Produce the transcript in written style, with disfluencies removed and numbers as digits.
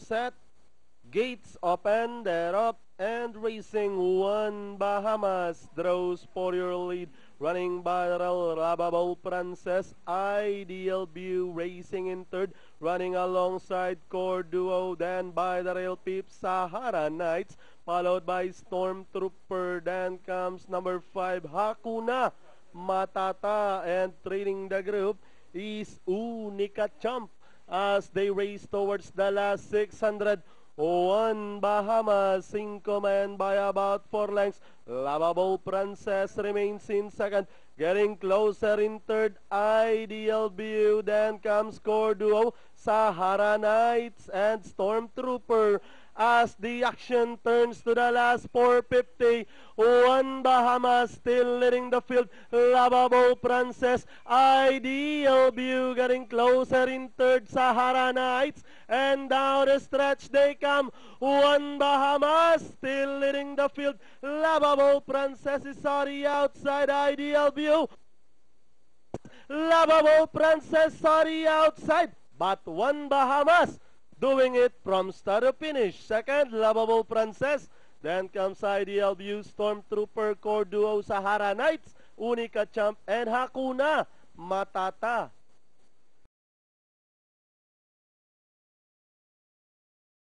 all set. Gates open, they're up and racing. One Bahamas draws for your lead. Running Viral, Rababao Princess, Ideal View racing in third. Running alongside Core Duo, then by the rail Peep Sahara Knights, followed by Stormtrooper. Then comes number 5 Hakuna Matata, and trailing the group is Unica Champ as they race towards the last 600. One Bahamas, 5 men by about 4 lengths. Lovable Princess remains in second. Getting closer in third, Ideal View. Then comes Core Duo, Sahara Knights, and Stormtrooper. As the action turns to the last 450, One Bahamas still leading the field. Lovable Princess, Ideal View getting closer in third, Sahara Knights, and down the stretch they come. One Bahamas still leading the field. Lovable Princess is sorry outside, Ideal View. Lovable Princess sorry outside, but One Bahamas doing it from start to finish. Second, Lovable Princess. Then comes Ideal View, Stormtrooper, Core Duo, Sahara Knights, Unica Champ, and Hakuna Matata.